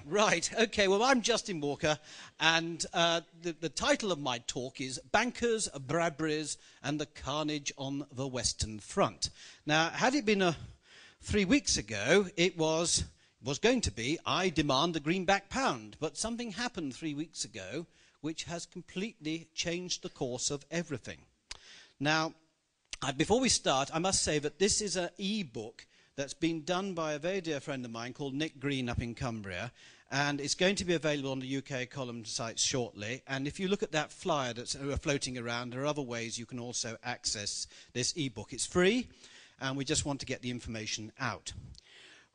Right, okay, well, I'm Justin Walker, and the title of my talk is Bankers, Bradburys, and the Carnage on the Western Front. Now, had it been 3 weeks ago, it was going to be, I demand the greenback pound, but something happened 3 weeks ago which has completely changed the course of everything. Now, before we start, I must say that this is an e-book that's been done by a very dear friend of mine called Nick Green up in Cumbria, and it's going to be available on the UK column site shortly. And if you look at that flyer that's floating around, there are other ways you can also access this e-book. It's free, and we just want to get the information out.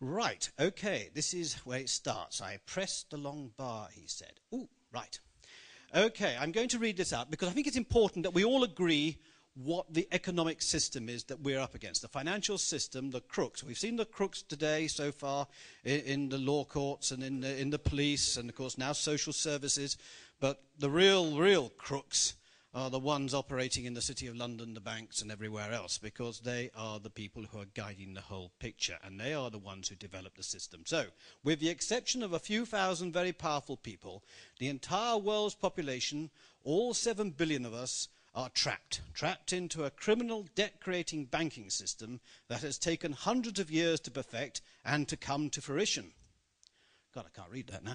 Right, okay, this is where it starts. I pressed the long bar, he said. Ooh, right. Okay, I'm going to read this out because I think it's important that we all agree what the economic system is that we're up against. The financial system, the crooks. We've seen the crooks today so far in the law courts and in the police and, of course, now social services. But the real crooks are the ones operating in the City of London, the banks and everywhere else, because they are the people who are guiding the whole picture, and they are the ones who develop the system. So, with the exception of a few thousand very powerful people, the entire world's population, all 7 billion of us, are trapped into a criminal debt-creating banking system that has taken hundreds of years to perfect and to come to fruition. God, I can't read that now.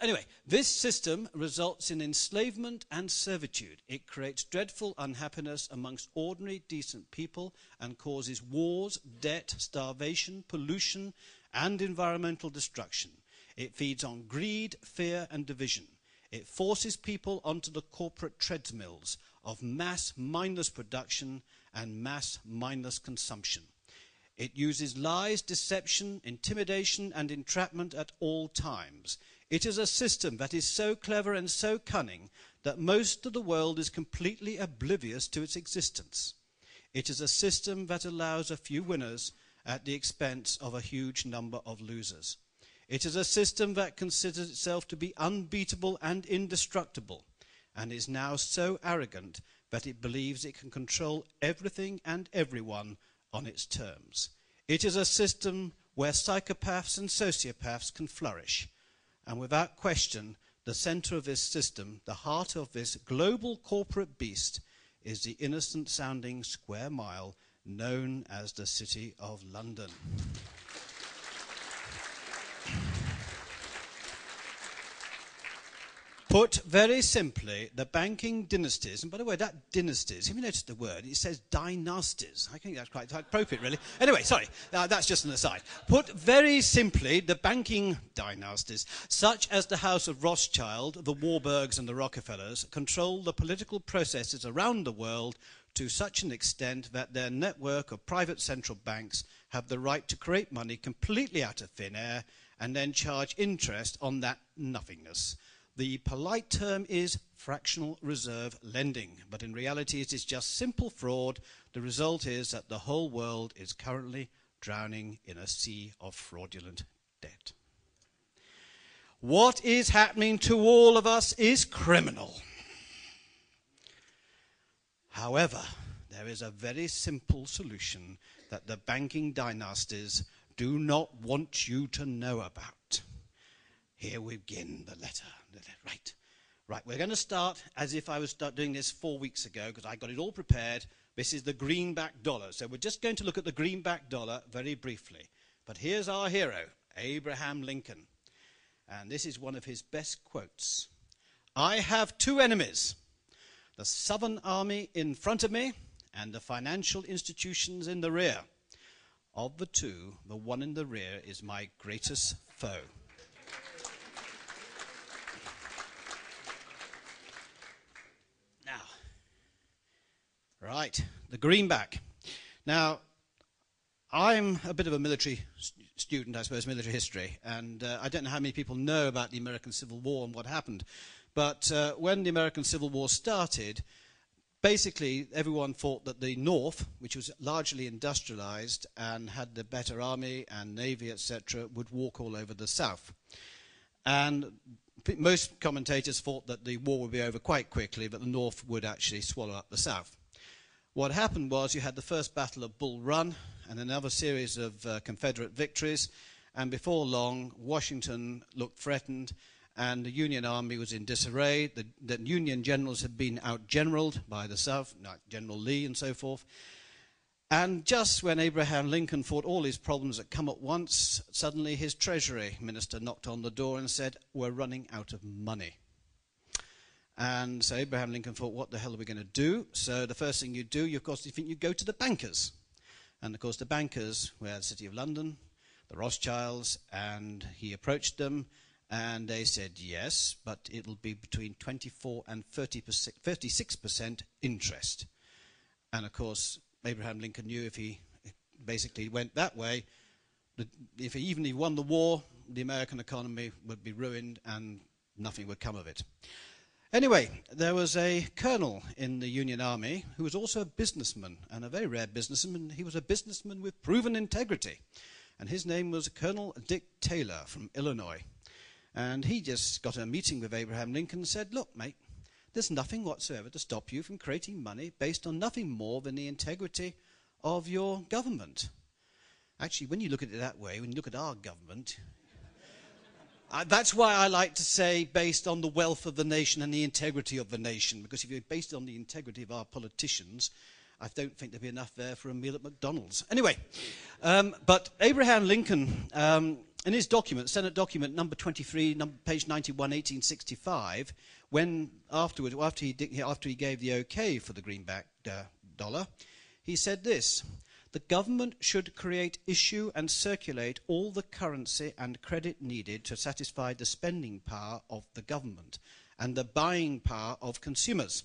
Anyway, this system results in enslavement and servitude. It creates dreadful unhappiness amongst ordinary, decent people and causes wars, debt, starvation, pollution, and environmental destruction. It feeds on greed, fear, and division. It forces people onto the corporate treadmills of mass mindless production and mass mindless consumption. It uses lies, deception, intimidation, and entrapment at all times. It is a system that is so clever and so cunning that most of the world is completely oblivious to its existence. It is a system that allows a few winners at the expense of a huge number of losers. It is a system that considers itself to be unbeatable and indestructible, and is now so arrogant that it believes it can control everything and everyone on its terms. It is a system where psychopaths and sociopaths can flourish, and without question, the center of this system, the heart of this global corporate beast, is the innocent-sounding square mile known as the City of London. Put very simply, the banking dynasties, and by the way, that dynasties, have you noticed the word? It says dynasties. I think that's quite appropriate, really. Anyway, sorry, that's just an aside. Put very simply, the banking dynasties, such as the House of Rothschild, the Warburgs and the Rockefellers, control the political processes around the world to such an extent that their network of private central banks have the right to create money completely out of thin air and then charge interest on that nothingness. The polite term is fractional reserve lending, but in reality it is just simple fraud. The result is that the whole world is currently drowning in a sea of fraudulent debt. What is happening to all of us is criminal. However, there is a very simple solution that the banking dynasties do not want you to know about. Here we begin the letter. Right, we're going to start as if I was doing this 4 weeks ago because I got it all prepared. This is the greenback dollar. So we're just going to look at the greenback dollar very briefly. But here's our hero, Abraham Lincoln. And this is one of his best quotes. I have two enemies, the Southern Army in front of me and the financial institutions in the rear. Of the two, the one in the rear is my greatest foe. Right, the greenback. Now, I'm a bit of a military student, I suppose, military history, and I don't know how many people know about the American Civil War and what happened. But when the American Civil War started, basically everyone thought that the North, which was largely industrialized and had the better army and navy, etc., would walk all over the South. And most commentators thought that the war would be over quite quickly, but the North would actually swallow up the South. What happened was you had the first Battle of Bull Run and another series of Confederate victories, And before long, Washington looked threatened, and the Union Army was in disarray. The Union generals had been out-generaled by the South, like General Lee and so forth. And just when Abraham Lincoln thought all his problems had come at once, suddenly his Treasury Minister knocked on the door and said, "We're running out of money." And so Abraham Lincoln thought, what the hell are we going to do? So the first thing you do, of course, you go to the bankers. And of course the bankers were the City of London, the Rothschilds, and he approached them, and they said yes, but it'll be between 24 and 36% interest. And of course, Abraham Lincoln knew if he basically went that way, even if he won the war, the American economy would be ruined and nothing would come of it. Anyway, there was a colonel in the Union Army who was also a businessman, and a very rare businessman. He was a businessman with proven integrity, and his name was Colonel Dick Taylor from Illinois. And he just got a meeting with Abraham Lincoln and said, "Look, mate, there's nothing whatsoever to stop you from creating money based on nothing more than the integrity of your government." Actually, when you look at it that way, when you look at our government, that's why I like to say based on the wealth of the nation and the integrity of the nation, because if you're based on the integrity of our politicians, I don't think there'd be enough there for a meal at McDonald's. Anyway, but Abraham Lincoln, in his document, Senate document number 23, page 91, 1865, after he gave the okay for the greenback dollar, he said this: "The government should create, issue, and circulate all the currency and credit needed to satisfy the spending power of the government and the buying power of consumers.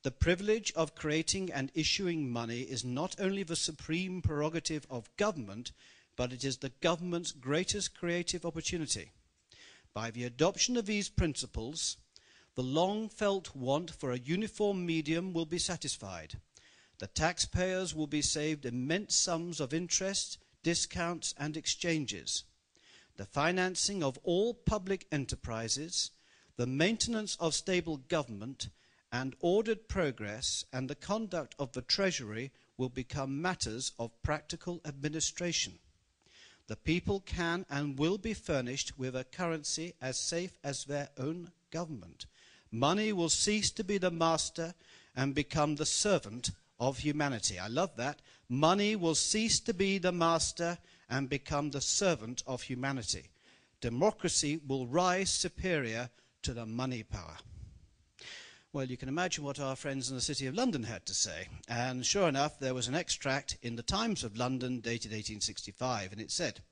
The privilege of creating and issuing money is not only the supreme prerogative of government, but it is the government's greatest creative opportunity. By the adoption of these principles, the long-felt want for a uniform medium will be satisfied. The taxpayers will be saved immense sums of interest, discounts, and exchanges. The financing of all public enterprises, the maintenance of stable government, and ordered progress, and the conduct of the Treasury will become matters of practical administration. The people can and will be furnished with a currency as safe as their own government. Money will cease to be the master and become the servant of humanity." I love that. Money will cease to be the master and become the servant of humanity. Democracy will rise superior to the money power. Well, you can imagine what our friends in the City of London had to say. And sure enough, there was an extract in the Times of London dated 1865, and it said,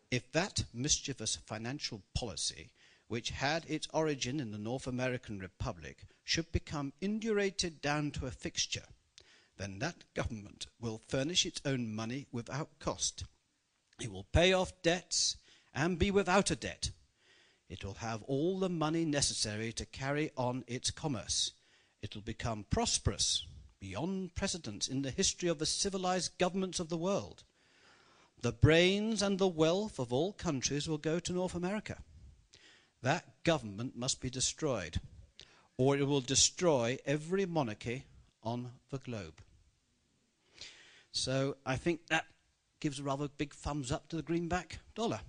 "If that mischievous financial policy, which had its origin in the North American Republic, should become indurated down to a fixture, then that government will furnish its own money without cost. It will pay off debts and be without a debt. It will have all the money necessary to carry on its commerce. It will become prosperous beyond precedent in the history of the civilized governments of the world. The brains and the wealth of all countries will go to North America. That government must be destroyed, or it will destroy every monarchy on the globe." So I think that gives a rather big thumbs up to the greenback dollar.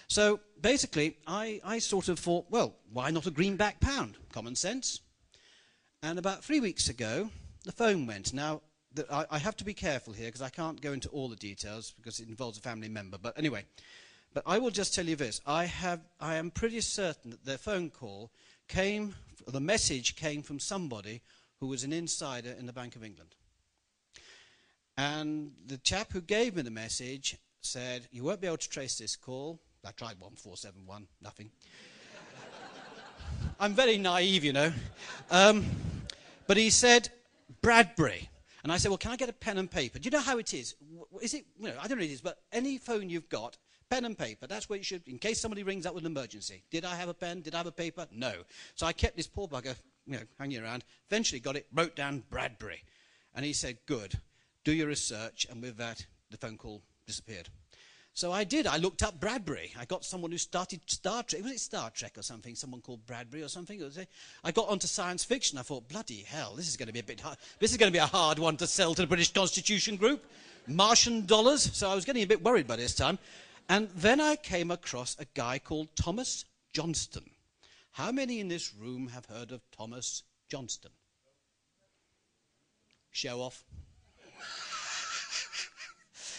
So basically, I sort of thought, well, why not a greenback pound? Common sense. And about 3 weeks ago, the phone went. Now, I have to be careful here because I can't go into all the details because it involves a family member. But anyway, but I will just tell you this. I am pretty certain that the phone call the message came from somebody who was an insider in the Bank of England. And the chap who gave me the message said, "You won't be able to trace this call." I tried 1471, nothing. I'm very naive, you know. But he said, "Bradbury." And I said, "Well, can I get a pen and paper?" Do you know how it is? Is it, I don't know what it is, but any phone you've got, pen and paper, that's where you should, in case somebody rings up with an emergency. Did I have a pen? Did I have a paper? No. So I kept this poor bugger, hanging around. Eventually got it, wrote down Bradbury. And he said, "Good, do your research." And with that, the phone call disappeared. So I did. I looked up Bradbury. I got someone who started Star Trek. Was it Star Trek or something? Someone called Bradbury or something? I got onto science fiction. I thought, bloody hell, this is going to be a bit hard. This is going to be a hard one to sell to the British Constitution Group. Martian dollars. So I was getting a bit worried by this time. And then I came across a guy called Thomas Johnston. How many in this room have heard of Thomas Johnston? Show off.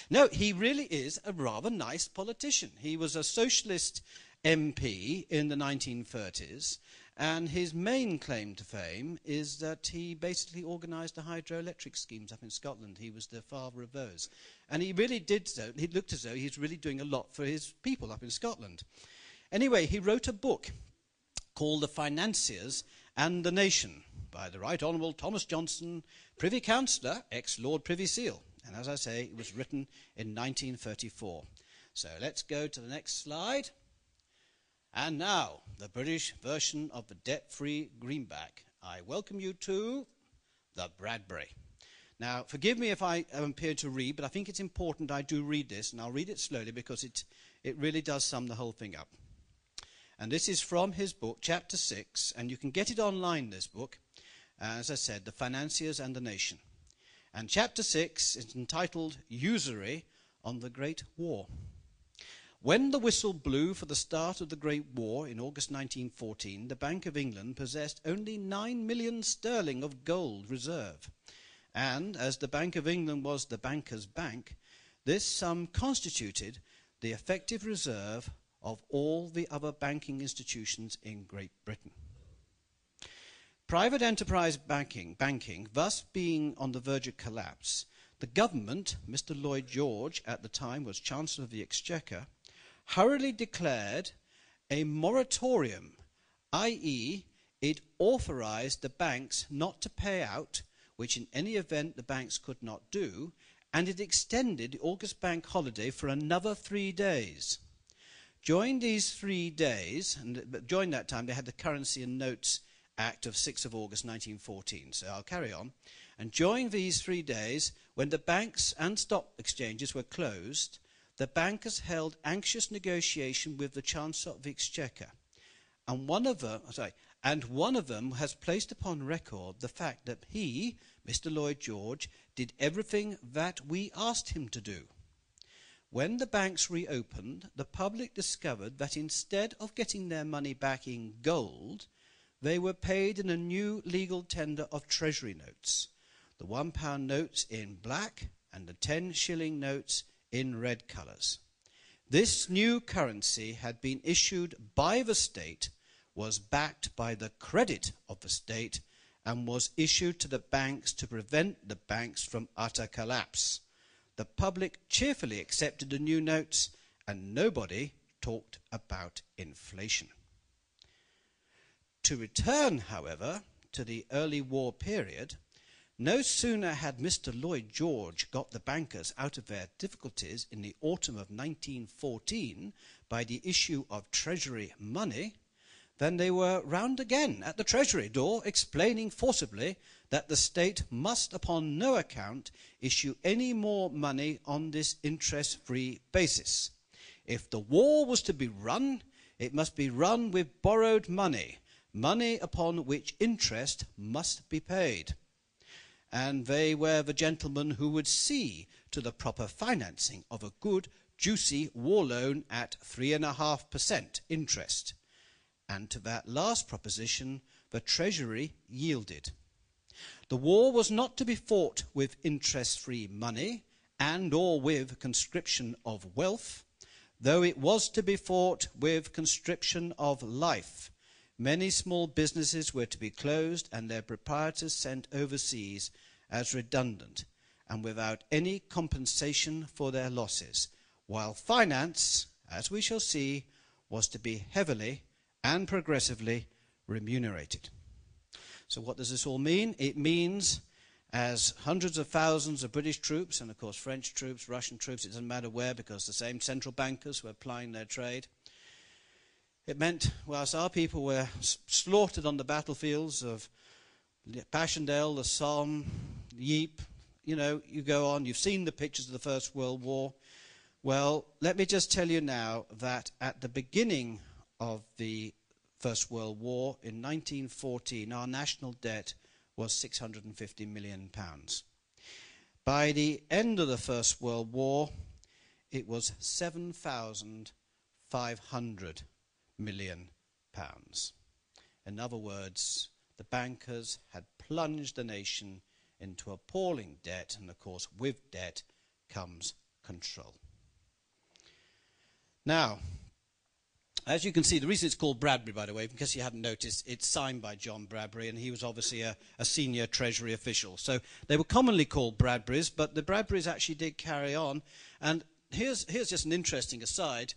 No, he really is a rather nice politician. He was a socialist MP in the 1930s, and his main claim to fame is that he basically organised the hydroelectric schemes up in Scotland. He was the father of those. And he really did so. He looked as though he's really doing a lot for his people up in Scotland. Anyway, he wrote a book called The Financiers and the Nation by the Right Honourable Thomas Johnston, Privy Councillor, ex-Lord Privy Seal. And as I say, it was written in 1934. So let's go to the next slide. And now, the British version of the debt-free greenback. I welcome you to the Bradbury. Now, forgive me if I appear to read, but I think it's important I do read this, and I'll read it slowly because it really does sum the whole thing up. And this is from his book, Chapter 6, and you can get it online, this book. As I said, The Financiers and the Nation. And Chapter 6 is entitled Usury on the Great War. When the whistle blew for the start of the Great War in August 1914, the Bank of England possessed only 9 million sterling of gold reserve. And, as the Bank of England was the banker's bank, this sum constituted the effective reserve of all the other banking institutions in Great Britain. Private enterprise banking, thus being on the verge of collapse, the government, Mr. Lloyd George at the time was Chancellor of the Exchequer, hurriedly declared a moratorium, i.e., it authorised the banks not to pay out, which in any event the banks could not do, and it extended the August bank holiday for another 3 days. During these 3 days, and during that time they had the Currency and Notes Act of 6th of August 1914, so I'll carry on. And during these 3 days, when the banks and stock exchanges were closed, the bankers held anxious negotiation with the Chancellor of the Exchequer. And one of them has placed upon record the fact that he, Mr. Lloyd George, did everything that we asked him to do. When the banks reopened, the public discovered that instead of getting their money back in gold, they were paid in a new legal tender of Treasury notes, the £1 notes in black and the 10-shilling notes in red colours. This new currency had been issued by the state, was backed by the credit of the state, and was issued to the banks to prevent the banks from utter collapse. The public cheerfully accepted the new notes, and nobody talked about inflation. To return, however, to the early war period, no sooner had Mr. Lloyd George got the bankers out of their difficulties in the autumn of 1914 by the issue of Treasury money than they were round again at the Treasury door explaining forcibly that the state must upon no account issue any more money on this interest-free basis. If the war was to be run, it must be run with borrowed money, money upon which interest must be paid. And they were the gentlemen who would see to the proper financing of a good, juicy war loan at 3.5% interest. And to that last proposition, the Treasury yielded. The war was not to be fought with interest-free money and or with conscription of wealth, though it was to be fought with conscription of life. Many small businesses were to be closed and their proprietors sent overseas as redundant and without any compensation for their losses, while finance, as we shall see, was to be heavily and progressively remunerated. So what does this all mean? It means as hundreds of thousands of British troops, and of course French troops, Russian troops, it doesn't matter where because the same central bankers were plying their trade, it meant, whilst our people were slaughtered on the battlefields of Passchendaele, the Somme, Ypres, you go on, you've seen the pictures of the First World War. Well, let me just tell you now that at the beginning of the First World War, in 1914, our national debt was £650 million. By the end of the First World War, it was £7,500 million. In other words, the bankers had plunged the nation into appalling debt, and of course with debt comes control. Now, as you can see, the reason it's called Bradbury, by the way, in case you hadn't noticed, it's signed by John Bradbury, and he was obviously a senior Treasury official. So they were commonly called Bradburys, but the Bradburys actually did carry on. And here's just an interesting aside.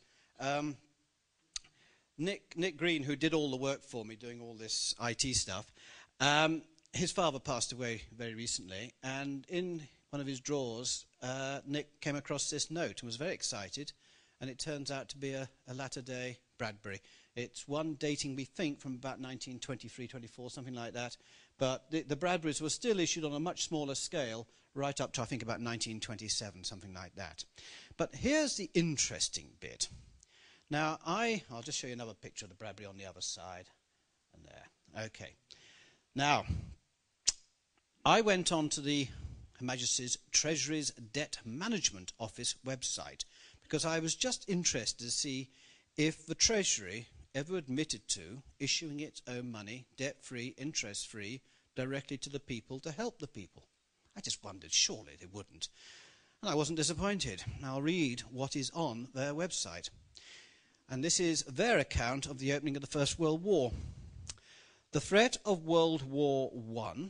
Nick Green, who did all the work for me, doing all this IT stuff, his father passed away very recently, and in one of his drawers, Nick came across this note and was very excited, and it turns out to be a latter-day Bradbury. It's one dating, we think, from about 1923, 24, something like that, but the Bradburys were still issued on a much smaller scale, right up to, I think, about 1927, something like that. But here's the interesting bit. Now, I'll just show you another picture of the Bradbury on the other side. And there. Okay. Now, I went on to the Her Majesty's Treasury's Debt Management Office website because I was just interested to see if the Treasury ever admitted to issuing its own money, debt-free, interest-free, directly to the people to help the people. I just wondered, surely they wouldn't. And I wasn't disappointed. I'll read what is on their website. And this is their account of the opening of the First World War. The threat of World War I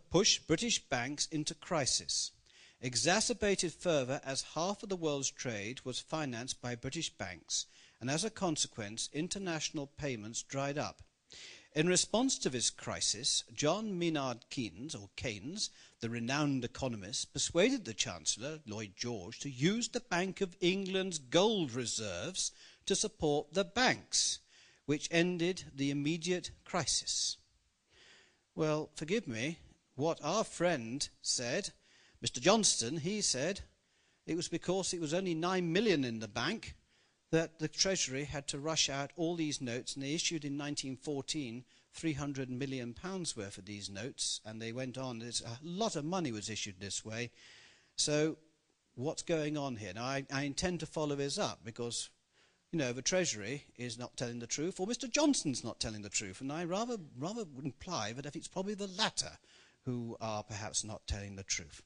pushed British banks into crisis, exacerbated further as half of the world's trade was financed by British banks, and as a consequence, international payments dried up. In response to this crisis, John Maynard Keynes, the renowned economist, persuaded the Chancellor, Lloyd George, to use the Bank of England's gold reserves to support the banks, which ended the immediate crisis. Well, forgive me, what our friend said, Mr. Johnston, he said it was because it was only 9 million in the bank that the Treasury had to rush out all these notes, and they issued in 1914 £300 million worth of these notes, and they went on. There's a lot of money was issued this way. So what's going on here? Now, I intend to follow this up because, you know, the Treasury is not telling the truth, or Mr. Johnston's not telling the truth, and I rather would imply that if it's probably the latter who are perhaps not telling the truth.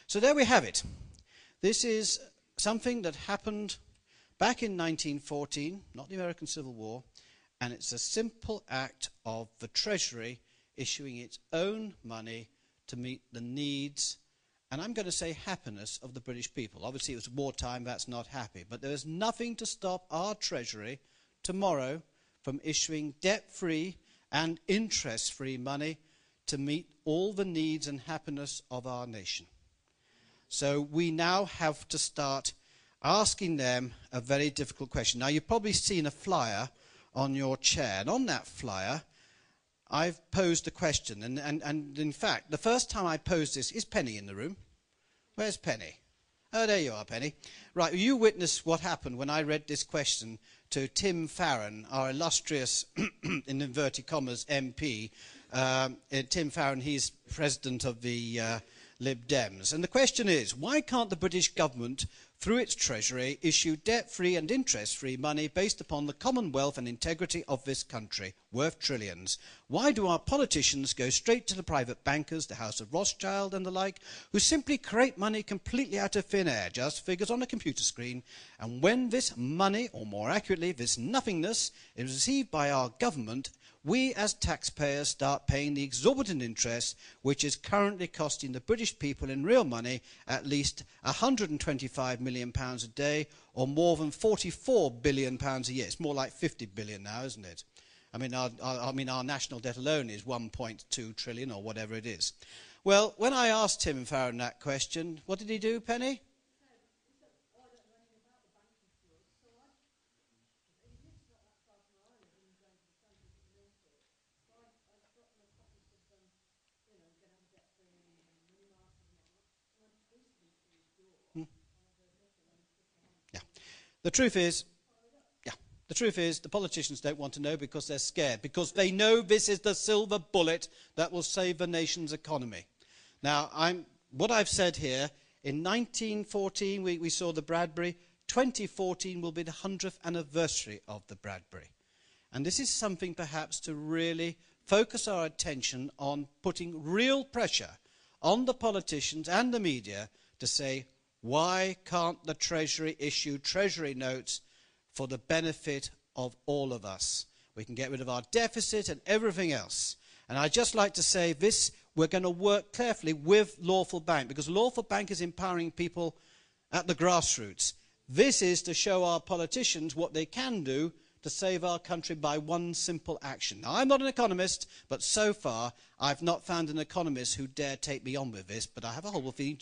So there we have it. This is something that happened back in 1914, not the American Civil War, and it's a simple act of the Treasury issuing its own money to meet the needs, and I'm going to say happiness, of the British people. Obviously it was wartime, that's not happy, but there is nothing to stop our Treasury tomorrow from issuing debt-free and interest-free money to meet all the needs and happiness of our nation. So we now have to start asking them a very difficult question. Now, you've probably seen a flyer on your chair, and on that flyer, I've posed a question. And in fact, the first time I posed this, is Penny in the room? Where's Penny? Oh, there you are, Penny. Right, you witnessed what happened when I read this question to Tim Farron, our illustrious, in inverted commas, MP. Tim Farron, he's president of the Lib Dems. And the question is, why can't the British government, through its Treasury, issue debt-free and interest-free money based upon the commonwealth and integrity of this country, worth trillions? Why do our politicians go straight to the private bankers, the House of Rothschild and the like, who simply create money completely out of thin air, just figures on a computer screen, and when this money, or more accurately, this nothingness, is received by our government, we as taxpayers start paying the exorbitant interest which is currently costing the British people in real money at least £125 million a day, or more than £44 billion a year. It's more like 50 billion now, isn't it? I mean, our national debt alone is 1.2 trillion or whatever it is. Well, when I asked Tim Farron that question, what did he do, Penny? The truth is, the politicians don't want to know because they're scared, because they know this is the silver bullet that will save the nation's economy. Now, what I've said here In 1914, we saw the Bradbury. 2014 will be the 100th anniversary of the Bradbury. And this is something perhaps to really focus our attention on putting real pressure on the politicians and the media to say, why can't the Treasury issue Treasury notes for the benefit of all of us? We can get rid of our deficit and everything else. And I'd just like to say this, we're going to work carefully with Lawful Bank, because Lawful Bank is empowering people at the grassroots. This is to show our politicians what they can do to save our country by one simple action. Now, I'm not an economist, but so far I've not found an economist who dare take me on with this, but I have a whole feeling.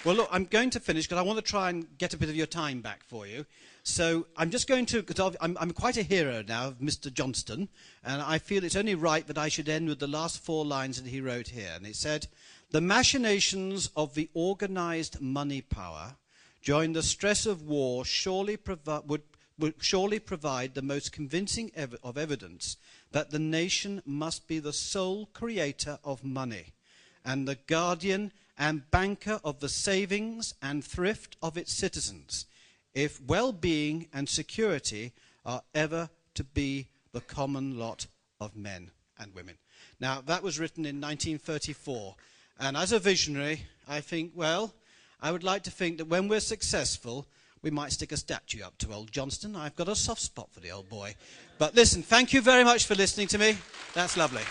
Well, look, I'm going to finish because I want to try and get a bit of your time back for you. So I'm just going to, because I'm quite a hero now of Mr. Johnston, and I feel it's only right that I should end with the last 4 lines that he wrote here. And it said, "The machinations of the organised money power during the stress of war would surely provide the most convincing of evidence that the nation must be the sole creator of money and the guardian and banker of the savings and thrift of its citizens, if well-being and security are ever to be the common lot of men and women." Now, that was written in 1934, and as a visionary, I think, well, I would like to think that when we're successful, we might stick a statue up to old Johnston. I've got a soft spot for the old boy. But listen, thank you very much for listening to me. That's lovely.